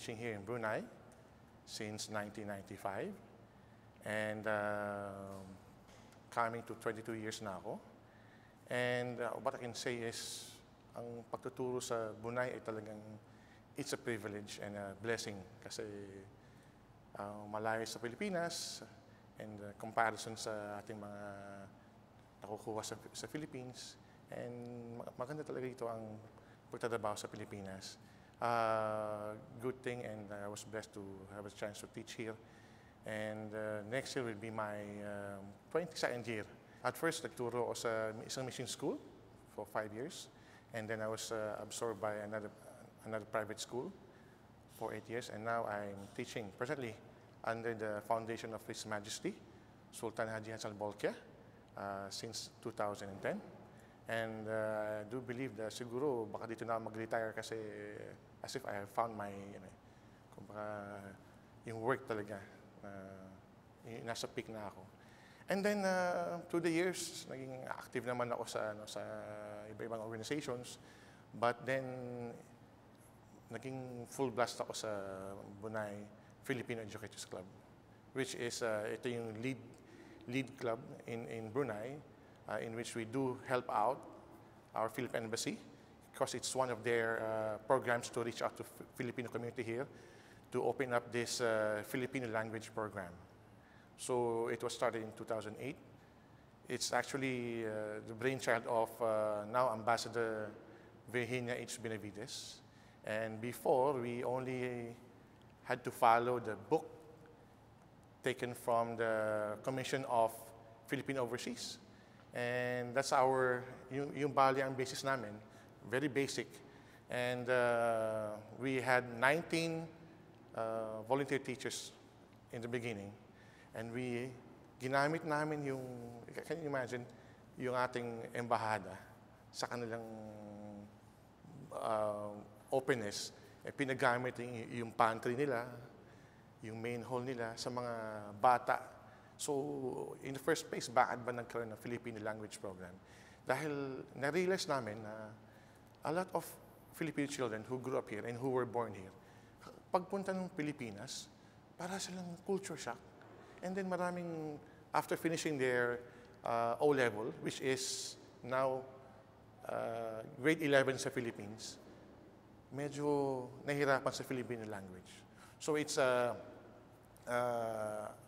teaching here in Brunei since 1995. And coming to 22 years na ako. And what I can say is, ang pagtuturo sa Brunei ay talagang it's a privilege and a blessing kasi malayo sa Pilipinas and comparison sa ating mga nakukuha sa Philippines. And maganda talaga ito ang pagtatrabaho sa Pilipinas. Good thing, and I was blessed to have a chance to teach here. And next year will be my 22nd year. At first, nagturo ako sa isang mission school for 5 years. And then I was absorbed by another private school for 8 years. And now I'm teaching presently under the foundation of His Majesty, Sultan Haji Hassan Bolkiah, since 2010. And I do believe that siguro baka dito na mag-retire kasi as if I have found my, kumbaga, yung work talaga. Nasa peak na ako. And then, through the years, naging active naman ako sa iba-ibang organizations. But then, naging full blast ako sa Brunei Filipino Educators Club, which is, ito yung lead club in Brunei, in which we do help out our Philippine Embassy, because it's one of their programs to reach out to Filipino community here, to open up this Filipino language program. So it was started in 2008. It's actually the brainchild of now Ambassador Virginia H. Benavides. And before, we only had to follow the book taken from the Commission of Philippine Overseas. And that's yung bali ang basis namin, very basic. And we had 19 volunteer teachers in the beginning. And ginamit namin can you imagine, yung ating embahada sa kanilang openness, pinagamit yung pantry nila, yung main hall nila sa mga bata. So, in the first place, bakit ba nagkaroon ng Filipino language program? Dahil na-realize namin na a lot of Filipino children who grew up here and who were born here, pagpunta ng Pilipinas, para silang culture shock. And then maraming, after finishing their O-level, which is now grade 11 sa Philippines, medyo nahirapan sa Filipino language. So it's a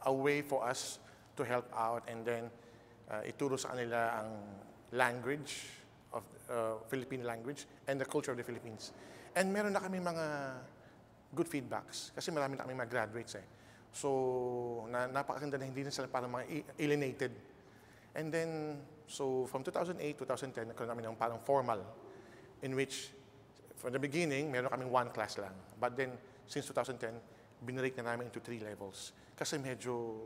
way for us to help out and then ituro sa kanila ang language of Filipino language and the culture of the Philippines. And meron na kami mga good feedbacks kasi marami na kami mga graduates eh. So, napakaganda na hindi na sila parang mga alienated. And then, so from 2008, 2010, nagkaroon namin ng parang formal in which, from the beginning, meron kaming 1 class lang. But then, since 2010, binrake na namin into 3 levels. Kasi medyo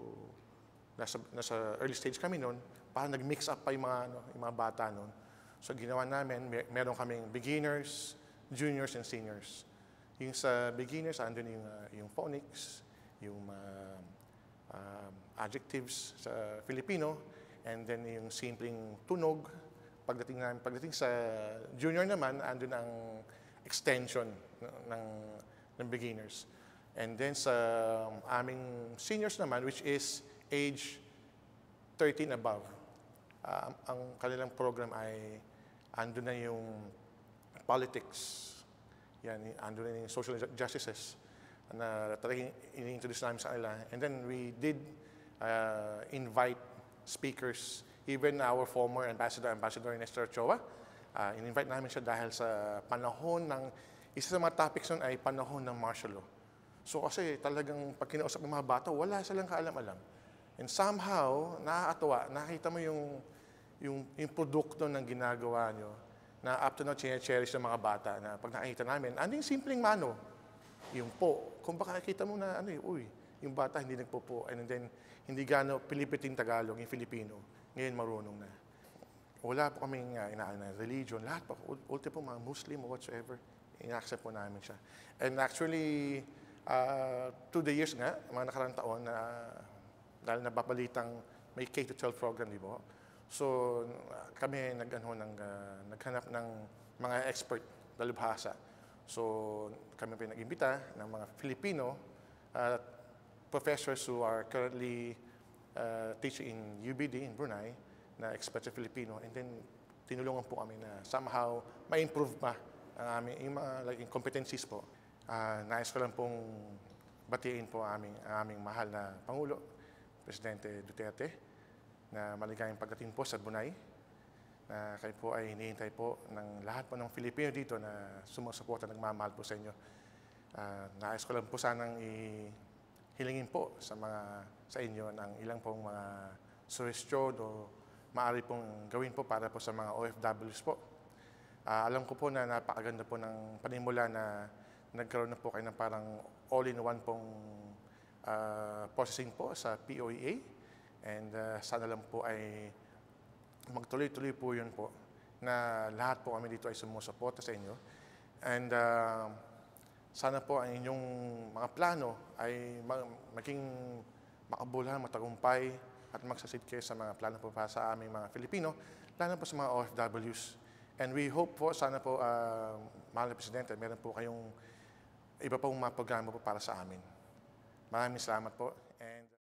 nasa early stage kami noon, parang nag-mix up pa yung mga bata noon. So, ginawa namin, meron kaming beginners, juniors, and seniors. Yung sa beginners, andun yung phonics, yung adjectives sa Filipino, and then yung simpleng tunog. Pagdating sa junior naman, andun ang extension ng beginners. And then sa aming seniors naman, which is age 13 above, ang kanilang program ay andun na yung politics, andun na yung social justices, na talagang ini-introduce namin sa kanila. And then we did invite speakers, even our former Ambassador Nestor Ochoa. In-invite namin siya dahil sa panahon isa sa mga topics nun ay panahon ng martial law. So kasi talagang pag kinausap ng mga bata, wala silang kaalam-alam. And somehow, nakakatawa, nakita mo yung produkto ng ginagawa nyo na up to now, cherish ng mga bata na pag nakikita namin, ano yung simpleng mano? Yung po. Kung baka nakikita mo na, yung bata hindi nagpo-po. And then, hindi gano Pilipitin Tagalog, yung Filipino. Ngayon, marunong na. Wala po kaming religion. Lahat po, ulti po mga Muslim or whatsoever, ina-accept po namin siya. And actually, through the years nga, mga nakarang taon, dahil nababalitang may K-12 program, di ba? So, kami naghanap ng mga expert, dalubhasa. So kami po nag-imbita ng mga Filipino professors who are currently teaching in UBD in Brunei na expert sa Filipino, and then tinulungan po kami na somehow ma-improve pa ang aming yung mga like, competencies po. Nais ko lang pong batiin po ang aming mahal na Pangulo, Presidente Duterte, na maligayang pagdating po sa Brunei, na kayo po ay hinihintay po ng lahat po ng Filipino dito na sumusuporta, nagmamahal po sa inyo. Nais ko lang po sanang hilingin po sa inyo ng ilang pong mga suggestion o maaari pong gawin po para po sa mga OFWs po. Alam ko po na napakaganda po ng panimula na nagkaroon na po kayo ng parang all-in-one pong processing po sa POEA, and sana lang po ay magtuloy-tuloy po yun po na lahat po kami dito ay sumusuporta sa inyo, and sana po ang inyong mga plano ay maging makabuluhan, matagumpay at magsasid kayo sa mga plano po para sa aming mga Filipino, lalo po sa mga OFWs. And we hope po, sana po, mahal na Presidente, meron po kayong iba pong mga programa po para sa amin. Maraming salamat po. And